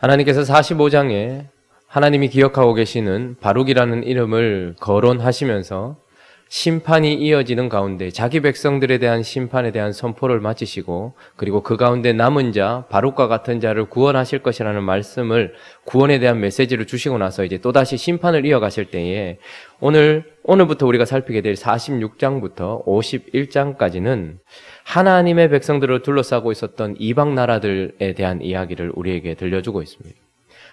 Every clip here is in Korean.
하나님께서 45장에 하나님이 기억하고 계시는 바룩이라는 이름을 거론하시면서 심판이 이어지는 가운데 자기 백성들에 대한 심판에 대한 선포를 마치시고, 그리고 그 가운데 남은 자 바룩과 같은 자를 구원하실 것이라는 말씀을, 구원에 대한 메시지를 주시고 나서 이제 또다시 심판을 이어가실 때에 오늘부터 우리가 살피게 될 46장부터 51장까지는 하나님의 백성들을 둘러싸고 있었던 이방 나라들에 대한 이야기를 우리에게 들려주고 있습니다.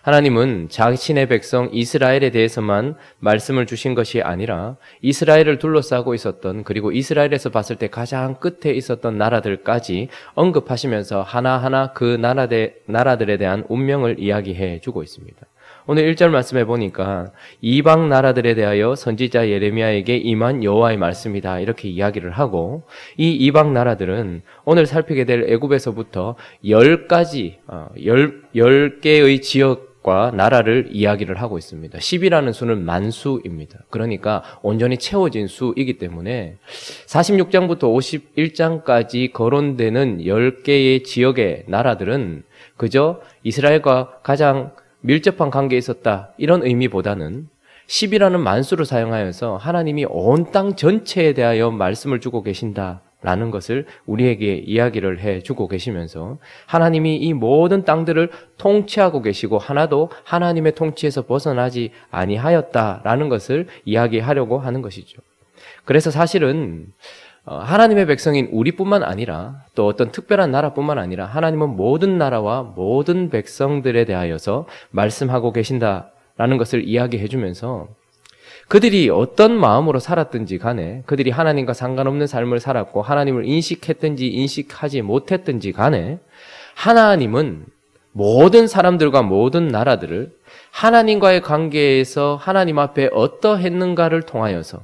하나님은 자신의 백성 이스라엘에 대해서만 말씀을 주신 것이 아니라 이스라엘을 둘러싸고 있었던, 그리고 이스라엘에서 봤을 때 가장 끝에 있었던 나라들까지 언급하시면서 하나하나 그 나라들에 대한 운명을 이야기해 주고 있습니다. 오늘 1절 말씀해 보니까 이방 나라들에 대하여 선지자 예레미야에게 임한 여호와의 말씀이다, 이렇게 이야기를 하고, 이 이방 나라들은 오늘 살피게 될 애굽에서부터 10개의 지역과 나라를 이야기를 하고 있습니다. 10이라는 수는 만수입니다. 그러니까 온전히 채워진 수이기 때문에 46장부터 51장까지 거론되는 10개의 지역의 나라들은 그저 이스라엘과 가장 밀접한 관계에 있었다, 이런 의미보다는 10이라는 만수를 사용하여서 하나님이 온 땅 전체에 대하여 말씀을 주고 계신다라는 것을 우리에게 이야기를 해주고 계시면서, 하나님이 이 모든 땅들을 통치하고 계시고 하나도 하나님의 통치에서 벗어나지 아니하였다라는 것을 이야기하려고 하는 것이죠. 그래서 사실은 하나님의 백성인 우리뿐만 아니라, 또 어떤 특별한 나라뿐만 아니라 하나님은 모든 나라와 모든 백성들에 대하여서 말씀하고 계신다라는 것을 이야기해 주면서, 그들이 어떤 마음으로 살았든지 간에, 그들이 하나님과 상관없는 삶을 살았고 하나님을 인식했든지 인식하지 못했든지 간에, 하나님은 모든 사람들과 모든 나라들을 하나님과의 관계에서 하나님 앞에 어떠했는가를 통하여서,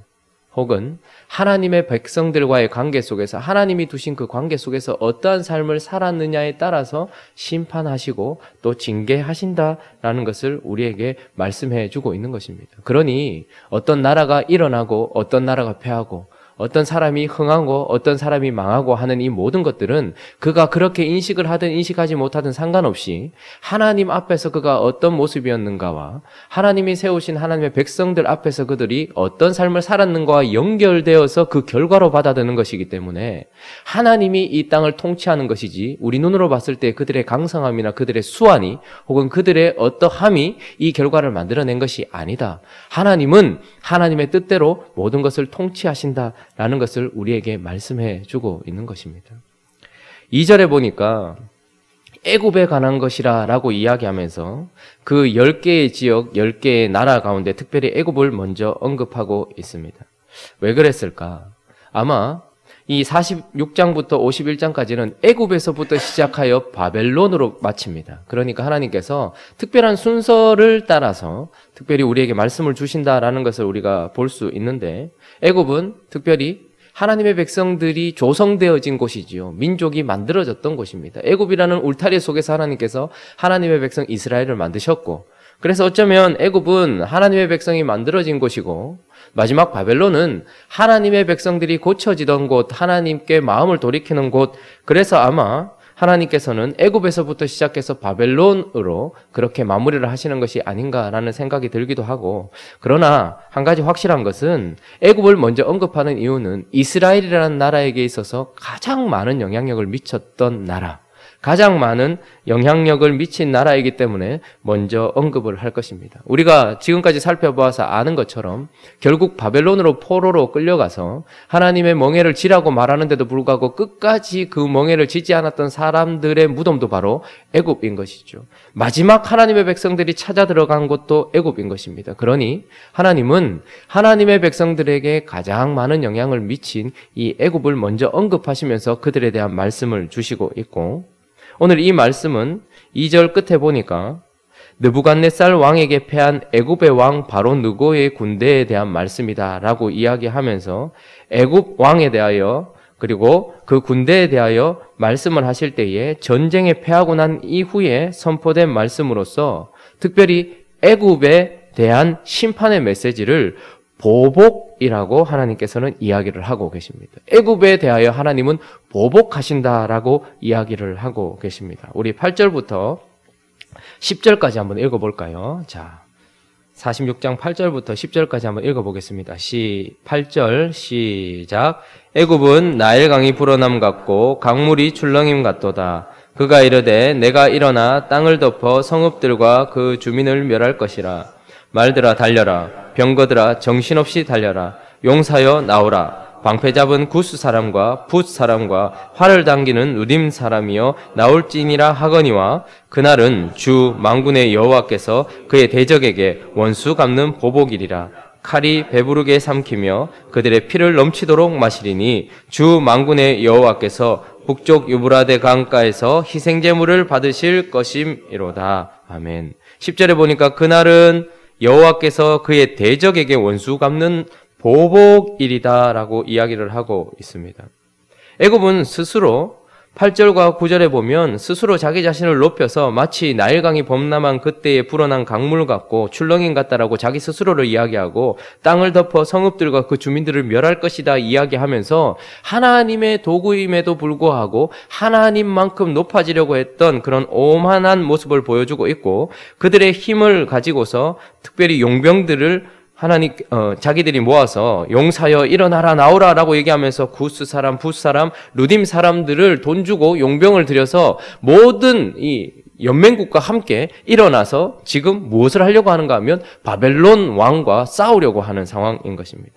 혹은 하나님의 백성들과의 관계 속에서 하나님이 두신 그 관계 속에서 어떠한 삶을 살았느냐에 따라서 심판하시고 또 징계하신다라는 것을 우리에게 말씀해 주고 있는 것입니다. 그러니 어떤 나라가 일어나고 어떤 나라가 패하고 어떤 사람이 흥하고 어떤 사람이 망하고 하는 이 모든 것들은 그가 그렇게 인식을 하든 인식하지 못하든 상관없이 하나님 앞에서 그가 어떤 모습이었는가와 하나님이 세우신 하나님의 백성들 앞에서 그들이 어떤 삶을 살았는가와 연결되어서 그 결과로 받아들이는 것이기 때문에, 하나님이 이 땅을 통치하는 것이지 우리 눈으로 봤을 때 그들의 강성함이나 그들의 수완이 혹은 그들의 어떠함이 이 결과를 만들어낸 것이 아니다. 하나님은 하나님의 뜻대로 모든 것을 통치하신다 라는 것을 우리에게 말씀해 주고 있는 것입니다. 2절에 보니까 애굽에 관한 것이라 라고 이야기하면서 그 10개의 지역, 10개의 나라 가운데 특별히 애굽을 먼저 언급하고 있습니다. 왜 그랬을까? 아마 이 46장부터 51장까지는 애굽에서부터 시작하여 바벨론으로 마칩니다. 그러니까 하나님께서 특별한 순서를 따라서 특별히 우리에게 말씀을 주신다라는 것을 우리가 볼 수 있는데, 애굽은 특별히 하나님의 백성들이 조성되어진 곳이지요. 민족이 만들어졌던 곳입니다. 애굽이라는 울타리 속에서 하나님께서 하나님의 백성 이스라엘을 만드셨고, 그래서 어쩌면 애굽은 하나님의 백성이 만들어진 곳이고, 마지막 바벨론은 하나님의 백성들이 고쳐지던 곳, 하나님께 마음을 돌이키는 곳. 그래서 아마 하나님께서는 애굽에서부터 시작해서 바벨론으로 그렇게 마무리를 하시는 것이 아닌가라는 생각이 들기도 하고, 그러나 한 가지 확실한 것은 애굽을 먼저 언급하는 이유는 이스라엘이라는 나라에게 있어서 가장 많은 영향력을 미쳤던 나라, 가장 많은 영향력을 미친 나라이기 때문에 먼저 언급을 할 것입니다. 우리가 지금까지 살펴보아서 아는 것처럼 결국 바벨론으로 포로로 끌려가서 하나님의 멍에를 지라고 말하는데도 불구하고 끝까지 그 멍에를 지지 않았던 사람들의 무덤도 바로 애굽인 것이죠. 마지막 하나님의 백성들이 찾아 들어간 곳도 애굽인 것입니다. 그러니 하나님은 하나님의 백성들에게 가장 많은 영향을 미친 이 애굽을 먼저 언급하시면서 그들에 대한 말씀을 주시고 있고, 오늘 이 말씀은 2절 끝에 보니까 느부갓네살 왕에게 패한 애굽의 왕 바로 느고의 군대에 대한 말씀이다 라고 이야기하면서 애굽 왕에 대하여 그리고 그 군대에 대하여 말씀을 하실 때에 전쟁에 패하고 난 이후에 선포된 말씀으로서 특별히 애굽에 대한 심판의 메시지를 보복이라고 하나님께서는 이야기를 하고 계십니다. 애굽에 대하여 하나님은 보복하신다라고 이야기를 하고 계십니다. 우리 8절부터 10절까지 한번 읽어볼까요? 자, 46장 8절부터 10절까지 한번 읽어보겠습니다. 8절 시작. 애굽은 나일강이 불어남 같고 강물이 출렁임 같도다. 그가 이르되 내가 일어나 땅을 덮어 성읍들과 그 주민을 멸할 것이라. 말들아 달려라. 병거들아 정신없이 달려라. 용사여 나오라. 방패 잡은 구스 사람과 붓 사람과 활을 당기는 루딤 사람이여 나올지니라 하거니와 그날은 주 만군의 여호와께서 그의 대적에게 원수 갚는 보복이리라. 칼이 배부르게 삼키며 그들의 피를 넘치도록 마시리니 주 만군의 여호와께서 북쪽 유브라데 강가에서 희생제물을 받으실 것임이로다. 아멘. 10절에 보니까 그날은 여호와께서 그의 대적에게 원수 갚는 보복일이다라고 이야기를 하고 있습니다. 애굽은 스스로 8절과 9절에 보면 스스로 자기 자신을 높여서 마치 나일강이 범람한 그때에 불어난 강물 같고 출렁임 같다라고 자기 스스로를 이야기하고 땅을 덮어 성읍들과 그 주민들을 멸할 것이다 이야기하면서 하나님의 도구임에도 불구하고 하나님만큼 높아지려고 했던 그런 오만한 모습을 보여주고 있고 그들의 힘을 가지고서 특별히 용병들을 자기들이 모아서 용사여 일어나라 나오라 라고 얘기하면서 구스 사람, 붓 사람, 루딤 사람들을 돈 주고 용병을 들여서 모든 이 연맹국과 함께 일어나서 지금 무엇을 하려고 하는가 하면 바벨론 왕과 싸우려고 하는 상황인 것입니다.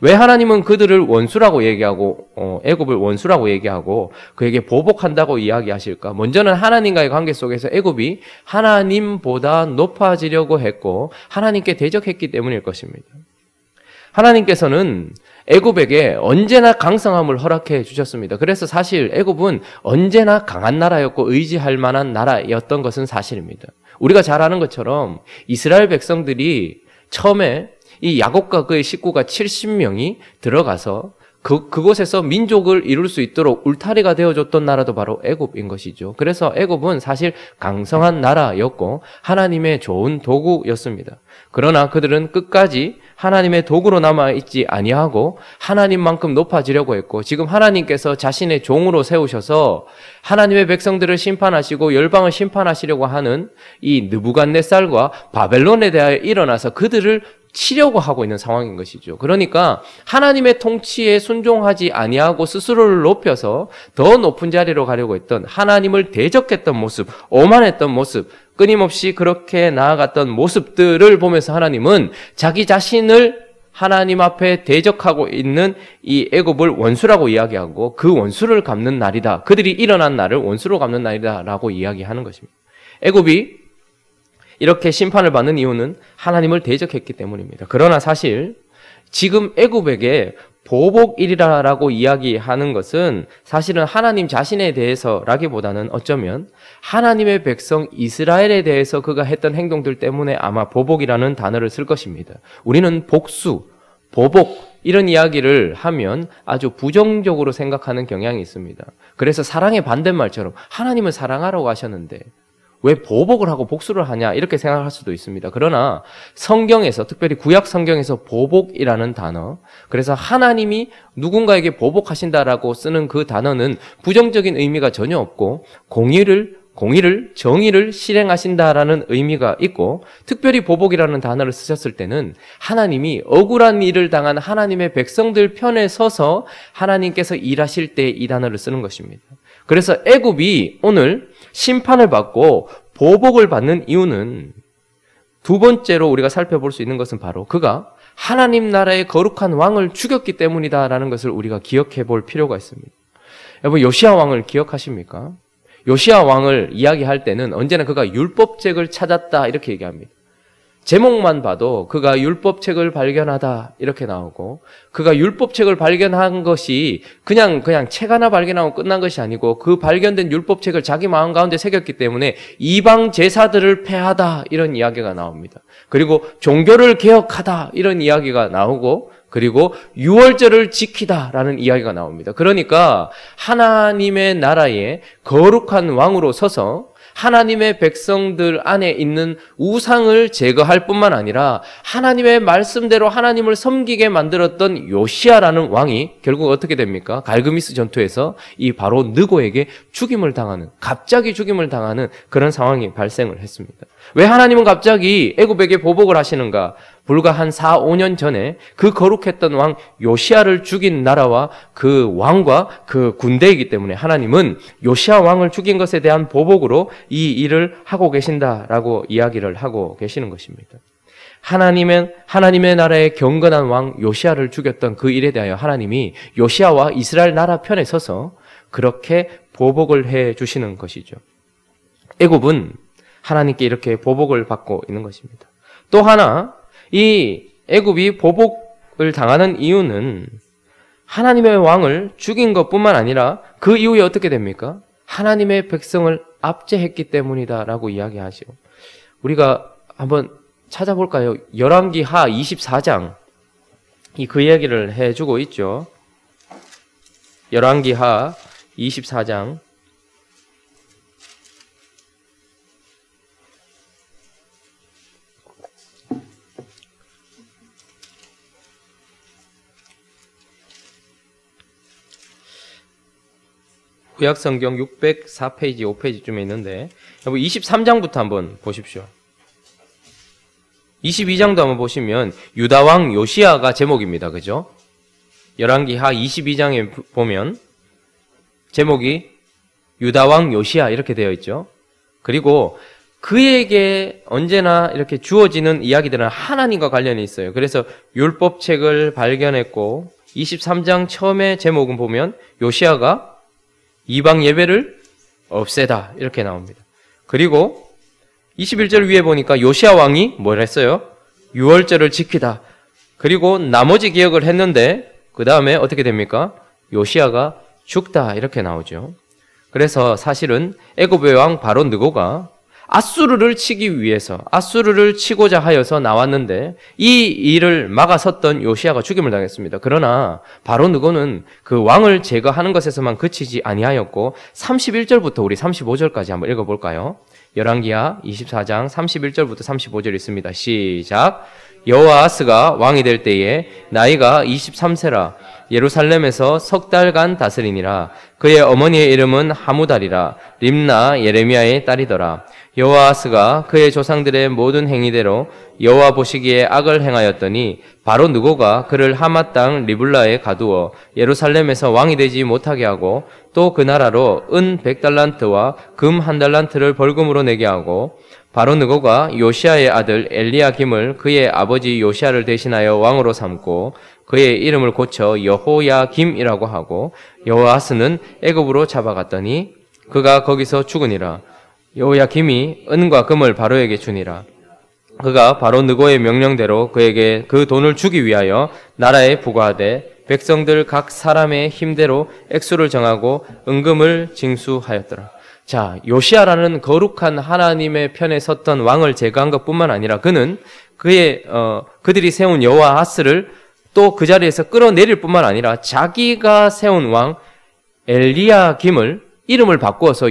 왜 하나님은 그들을 원수라고 얘기하고 애굽을 원수라고 얘기하고 그에게 보복한다고 이야기하실까? 먼저는 하나님과의 관계 속에서 애굽이 하나님보다 높아지려고 했고 하나님께 대적했기 때문일 것입니다. 하나님께서는 애굽에게 언제나 강성함을 허락해 주셨습니다. 그래서 사실 애굽은 언제나 강한 나라였고 의지할 만한 나라였던 것은 사실입니다. 우리가 잘 아는 것처럼 이스라엘 백성들이 처음에 이 야곱과 그의 식구가 70명이 들어가서 그곳에서 민족을 이룰 수 있도록 울타리가 되어줬던 나라도 바로 애굽인 것이죠. 그래서 애굽은 사실 강성한 나라였고 하나님의 좋은 도구였습니다. 그러나 그들은 끝까지 하나님의 도구로 남아있지 아니하고 하나님만큼 높아지려고 했고 지금 하나님께서 자신의 종으로 세우셔서 하나님의 백성들을 심판하시고 열방을 심판하시려고 하는 이 느부갓네살과 바벨론에 대하여 일어나서 그들을 치려고 하고 있는 상황인 것이죠. 그러니까 하나님의 통치에 순종하지 아니하고 스스로를 높여서 더 높은 자리로 가려고 했던 하나님을 대적했던 모습, 오만했던 모습, 끊임없이 그렇게 나아갔던 모습들을 보면서 하나님은 자기 자신을 하나님 앞에 대적하고 있는 이 애굽을 원수라고 이야기하고 그 원수를 갚는 날이다. 그들이 일어난 날을 원수로 갚는 날이다라고 이야기하는 것입니다. 애굽이 이렇게 심판을 받는 이유는 하나님을 대적했기 때문입니다. 그러나 사실 지금 애굽에게 보복일이라고 이야기하는 것은 사실은 하나님 자신에 대해서라기보다는 어쩌면 하나님의 백성 이스라엘에 대해서 그가 했던 행동들 때문에 아마 보복이라는 단어를 쓸 것입니다. 우리는 복수, 보복 이런 이야기를 하면 아주 부정적으로 생각하는 경향이 있습니다. 그래서 사랑의 반대말처럼 하나님은 사랑하라고 하셨는데 왜 보복을 하고 복수를 하냐 이렇게 생각할 수도 있습니다. 그러나 성경에서 특별히 구약 성경에서 보복이라는 단어 그래서 하나님이 누군가에게 보복하신다라고 쓰는 그 단어는 부정적인 의미가 전혀 없고 공의를 정의를 실행하신다라는 의미가 있고 특별히 보복이라는 단어를 쓰셨을 때는 하나님이 억울한 일을 당한 하나님의 백성들 편에 서서 하나님께서 일하실 때 이 단어를 쓰는 것입니다. 그래서 애굽이 오늘 심판을 받고 보복을 받는 이유는 두 번째로 우리가 살펴볼 수 있는 것은 바로 그가 하나님 나라의 거룩한 왕을 죽였기 때문이다라는 것을 우리가 기억해 볼 필요가 있습니다. 여러분 요시야 왕을 기억하십니까? 요시야 왕을 이야기할 때는 언제나 그가 율법책을 찾았다 이렇게 얘기합니다. 제목만 봐도 그가 율법책을 발견하다 이렇게 나오고 그가 율법책을 발견한 것이 그냥 책 하나 발견하고 끝난 것이 아니고 그 발견된 율법책을 자기 마음 가운데 새겼기 때문에 이방 제사들을 폐하다 이런 이야기가 나옵니다. 그리고 종교를 개혁하다 이런 이야기가 나오고 그리고 유월절을 지키다라는 이야기가 나옵니다. 그러니까 하나님의 나라에 거룩한 왕으로 서서 하나님의 백성들 안에 있는 우상을 제거할 뿐만 아니라 하나님의 말씀대로 하나님을 섬기게 만들었던 요시야라는 왕이 결국 어떻게 됩니까? 갈그미스 전투에서 이 바로 느고에게 갑자기 죽임을 당하는 그런 상황이 발생을 했습니다. 왜 하나님은 갑자기 애굽에게 보복을 하시는가? 불과 한 4, 5년 전에 그 거룩했던 왕 요시야를 죽인 나라와 그 왕과 그 군대이기 때문에 하나님은 요시야 왕을 죽인 것에 대한 보복으로 이 일을 하고 계신다라고 이야기를 하고 계시는 것입니다. 하나님의 나라의 경건한 왕 요시야를 죽였던 그 일에 대하여 하나님이 요시야와 이스라엘 나라 편에 서서 그렇게 보복을 해 주시는 것이죠. 애굽은 하나님께 이렇게 보복을 받고 있는 것입니다. 또 하나, 이 애굽이 보복을 당하는 이유는 하나님의 왕을 죽인 것뿐만 아니라 그 이후에 어떻게 됩니까? 하나님의 백성을 압제했기 때문이다라고 이야기하죠. 우리가 한번 찾아볼까요? 열왕기하 24장 그 이야기를 해주고 있죠. 열왕기하 24장 구약성경 604페이지, 5페이지쯤에 있는데 23장부터 한번 보십시오. 22장도 한번 보시면 유다왕 요시야가 제목입니다. 그죠? 열왕기하 22장에 보면 제목이 유다왕 요시야 이렇게 되어 있죠. 그리고 그에게 언제나 이렇게 주어지는 이야기들은 하나님과 관련이 있어요. 그래서 율법책을 발견했고 23장 처음에 제목은 보면 요시야가 이방 예배를 없애다 이렇게 나옵니다. 그리고 21절 위에 보니까 요시야 왕이 뭘 했어요? 유월절을 지키다. 그리고 나머지 기억을 했는데 그 다음에 어떻게 됩니까? 요시야가 죽다 이렇게 나오죠. 그래서 사실은 애굽의 왕 바로 느고가 아수르를 치기 위해서 아수르를 치고자 하여서 나왔는데 이 일을 막아섰던 요시야가 죽임을 당했습니다. 그러나 바로 느고는 그 왕을 제거하는 것에서만 그치지 아니하였고 31절부터 우리 35절까지 한번 읽어볼까요? 열왕기하 24장 31절부터 35절 있습니다. 시작. 여호아하스가 왕이 될 때에 나이가 23세라 예루살렘에서 석 달간 다스리니라. 그의 어머니의 이름은 하무달이라. 림나 예레미야의 딸이더라. 여호아하스가 그의 조상들의 모든 행위대로 여호와 보시기에 악을 행하였더니 바로 느고가 그를 하맛 땅 리블라에 가두어 예루살렘에서 왕이 되지 못하게 하고 또 그 나라로 은 100달란트와 금 1달란트를 벌금으로 내게 하고 바로 느고가 요시야의 아들 엘리야김을 그의 아버지 요시야를 대신하여 왕으로 삼고 그의 이름을 고쳐 여호야김이라고 하고 여호아스는 애굽으로 잡아갔더니 그가 거기서 죽으니라. 여호야김이 은과 금을 바로에게 주니라. 그가 바로 느고의 명령대로 그에게 그 돈을 주기 위하여 나라에 부과하되 백성들 각 사람의 힘대로 액수를 정하고 은금을 징수하였더라. 자, 요시야라는 거룩한 하나님의 편에 섰던 왕을 제거한 것뿐만 아니라 그는 그들이 세운 여호아하스를 또 그 자리에서 끌어내릴 뿐만 아니라 자기가 세운 왕 엘리야김을 이름을 바꾸어서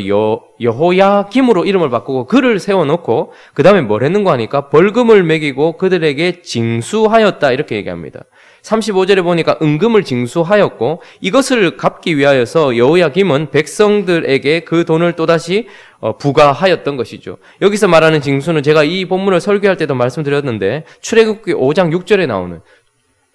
여호야김으로 이름을 바꾸고 그를 세워놓고 그 다음에 뭘 했는가 하니까 벌금을 매기고 그들에게 징수하였다 이렇게 얘기합니다. 35절에 보니까 은금을 징수하였고 이것을 갚기 위하여서 여호야김은 백성들에게 그 돈을 또다시 부과하였던 것이죠. 여기서 말하는 징수는 제가 이 본문을 설교할 때도 말씀드렸는데 출애굽기 5장 6절에 나오는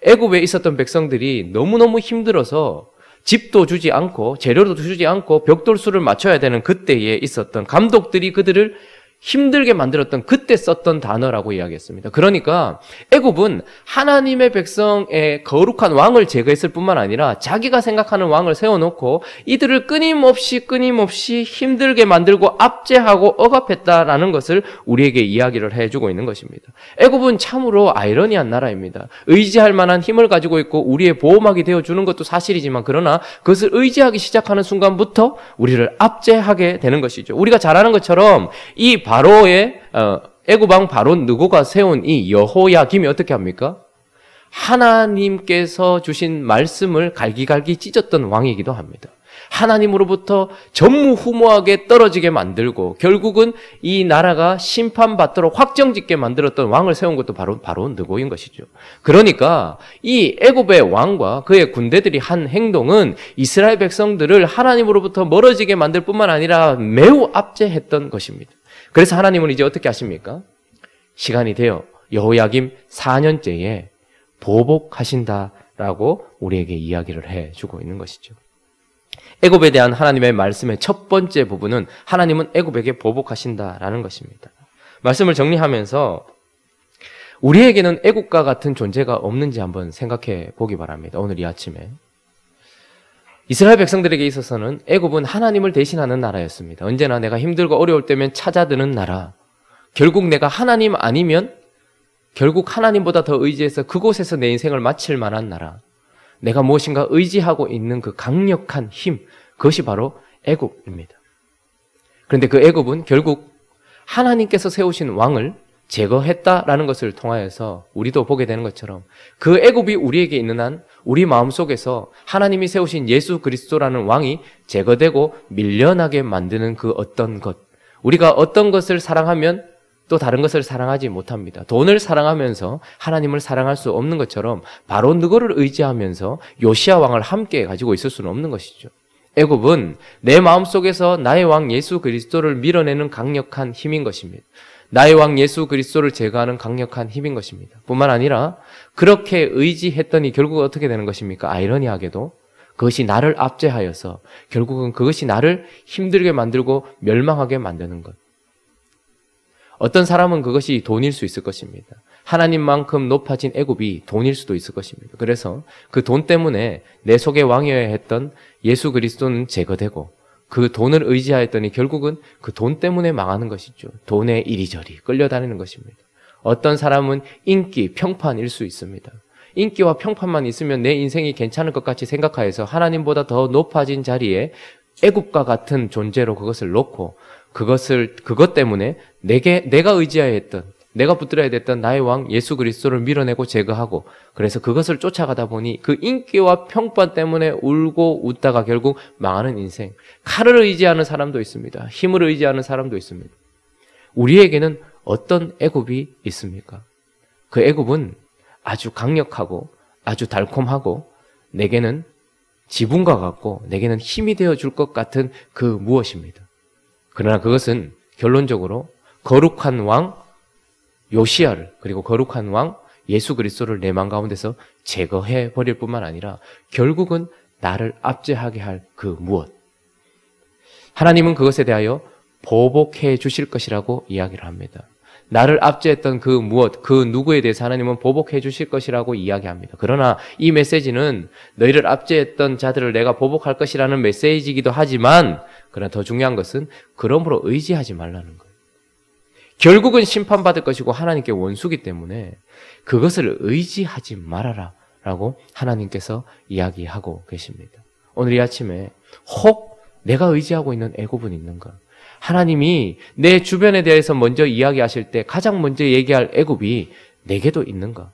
애굽에 있었던 백성들이 너무너무 힘들어서 집도 주지 않고 재료도 주지 않고 벽돌수를 맞춰야 되는 그때에 있었던 감독들이 그들을 힘들게 만들었던 그때 썼던 단어라고 이야기했습니다. 그러니까 애굽은 하나님의 백성의 거룩한 왕을 제거했을 뿐만 아니라 자기가 생각하는 왕을 세워놓고 이들을 끊임없이 힘들게 만들고 압제하고 억압했다라는 것을 우리에게 이야기를 해주고 있는 것입니다. 애굽은 참으로 아이러니한 나라입니다. 의지할 만한 힘을 가지고 있고 우리의 보호막이 되어주는 것도 사실이지만 그러나 그것을 의지하기 시작하는 순간부터 우리를 압제하게 되는 것이죠. 우리가 잘 아는 것처럼 이 바로의 애굽 왕 바로 느고가 세운 이 여호야김이 어떻게 합니까? 하나님께서 주신 말씀을 갈기갈기 찢었던 왕이기도 합니다. 하나님으로부터 전무후무하게 떨어지게 만들고 결국은 이 나라가 심판받도록 확정짓게 만들었던 왕을 세운 것도 바로 느고인 것이죠. 그러니까 이 애굽의 왕과 그의 군대들이 한 행동은 이스라엘 백성들을 하나님으로부터 멀어지게 만들 뿐만 아니라 매우 압제했던 것입니다. 그래서 하나님은 이제 어떻게 하십니까? 시간이 되어 여호야김 4년째에 보복하신다라고 우리에게 이야기를 해주고 있는 것이죠. 애굽에 대한 하나님의 말씀의 첫 번째 부분은 하나님은 애굽에게 보복하신다라는 것입니다. 말씀을 정리하면서 우리에게는 애굽과 같은 존재가 없는지 한번 생각해 보기 바랍니다. 오늘 이 아침에. 이스라엘 백성들에게 있어서는 애굽은 하나님을 대신하는 나라였습니다. 언제나 내가 힘들고 어려울 때면 찾아드는 나라. 결국 내가 하나님 아니면 결국 하나님보다 더 의지해서 그곳에서 내 인생을 마칠 만한 나라. 내가 무엇인가 의지하고 있는 그 강력한 힘, 그것이 바로 애굽입니다. 그런데 그 애굽은 결국 하나님께서 세우신 왕을 제거했다라는 것을 통하여서 우리도 보게 되는 것처럼 그 애굽이 우리에게 있는 한 우리 마음속에서 하나님이 세우신 예수 그리스도라는 왕이 제거되고 밀려나게 만드는 그 어떤 것. 우리가 어떤 것을 사랑하면 또 다른 것을 사랑하지 못합니다. 돈을 사랑하면서 하나님을 사랑할 수 없는 것처럼 바로 누구를 의지하면서 요시야 왕을 함께 가지고 있을 수는 없는 것이죠. 애굽은 내 마음속에서 나의 왕 예수 그리스도를 밀어내는 강력한 힘인 것입니다. 나의 왕 예수 그리스도를 제거하는 강력한 힘인 것입니다. 뿐만 아니라 그렇게 의지했더니 결국 어떻게 되는 것입니까? 아이러니하게도 그것이 나를 압제하여서 결국은 그것이 나를 힘들게 만들고 멸망하게 만드는 것. 어떤 사람은 그것이 돈일 수 있을 것입니다. 하나님만큼 높아진 애굽이 돈일 수도 있을 것입니다. 그래서 그 돈 때문에 내 속에 왕이어야 했던 예수 그리스도는 제거되고 그 돈을 의지하였더니 결국은 그 돈 때문에 망하는 것이죠. 돈에 이리저리 끌려다니는 것입니다. 어떤 사람은 인기, 평판일 수 있습니다. 인기와 평판만 있으면 내 인생이 괜찮을 것 같이 생각하여서 하나님보다 더 높아진 자리에 애굽과 같은 존재로 그것을 놓고 그것 때문에 내가 의지해야 했던, 내가 붙들어야 됐던 나의 왕 예수 그리스도를 밀어내고 제거하고 그래서 그것을 쫓아가다 보니 그 인기와 평판 때문에 울고 웃다가 결국 망하는 인생. 칼을 의지하는 사람도 있습니다. 힘을 의지하는 사람도 있습니다. 우리에게는 어떤 애굽이 있습니까? 그 애굽은 아주 강력하고 아주 달콤하고 내게는 지분과 같고 내게는 힘이 되어줄 것 같은 그 무엇입니다. 그러나 그것은 결론적으로 거룩한 왕 요시야를 그리고 거룩한 왕 예수 그리스도를 내 마음 가운데서 제거해 버릴 뿐만 아니라 결국은 나를 압제하게 할 그 무엇. 하나님은 그것에 대하여 보복해 주실 것이라고 이야기를 합니다. 나를 압제했던 그 무엇, 그 누구에 대해서 하나님은 보복해 주실 것이라고 이야기합니다. 그러나 이 메시지는 너희를 압제했던 자들을 내가 보복할 것이라는 메시지이기도 하지만 그러나 더 중요한 것은 그러므로 의지하지 말라는 거예요. 결국은 심판받을 것이고 하나님께 원수기 때문에 그것을 의지하지 말아라 라고 하나님께서 이야기하고 계십니다. 오늘 이 아침에 혹 내가 의지하고 있는 애굽은 있는가? 하나님이 내 주변에 대해서 먼저 이야기하실 때 가장 먼저 얘기할 애굽이 내게도 있는가?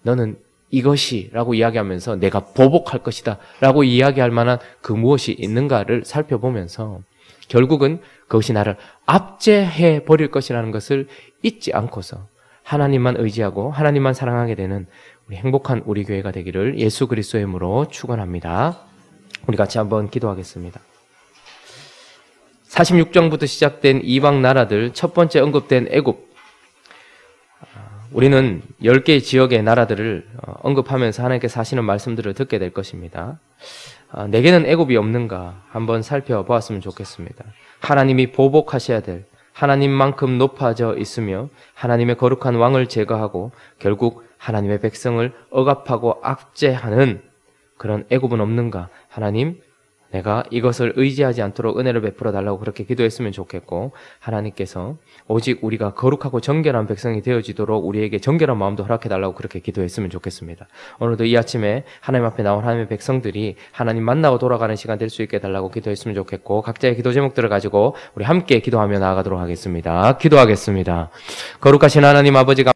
너는 이것이 라고 이야기하면서 내가 보복할 것이다 라고 이야기할 만한 그 무엇이 있는가를 살펴보면서 결국은 그것이 나를 압제해 버릴 것이라는 것을 잊지 않고서 하나님만 의지하고 하나님만 사랑하게 되는 우리 행복한 우리 교회가 되기를 예수 그리스도의 이름으로 축원합니다. 우리 같이 한번 기도하겠습니다. 46장부터 시작된 이방 나라들 첫 번째 언급된 애굽. 우리는 10개의 지역의 나라들을 언급하면서 하나님께서 하시는 말씀들을 듣게 될 것입니다. 내게는 애굽이 없는가 한번 살펴보았으면 좋겠습니다. 하나님이 보복하셔야 될 하나님만큼 높아져 있으며 하나님의 거룩한 왕을 제거하고 결국 하나님의 백성을 억압하고 압제하는 그런 애굽은 없는가? 하나님, 내가 이것을 의지하지 않도록 은혜를 베풀어 달라고 그렇게 기도했으면 좋겠고 하나님께서 오직 우리가 거룩하고 정결한 백성이 되어지도록 우리에게 정결한 마음도 허락해 달라고 그렇게 기도했으면 좋겠습니다. 오늘도 이 아침에 하나님 앞에 나온 하나님의 백성들이 하나님 만나고 돌아가는 시간 될 수 있게 해달라고 기도했으면 좋겠고 각자의 기도 제목들을 가지고 우리 함께 기도하며 나아가도록 하겠습니다. 기도하겠습니다. 거룩하신 하나님 아버지가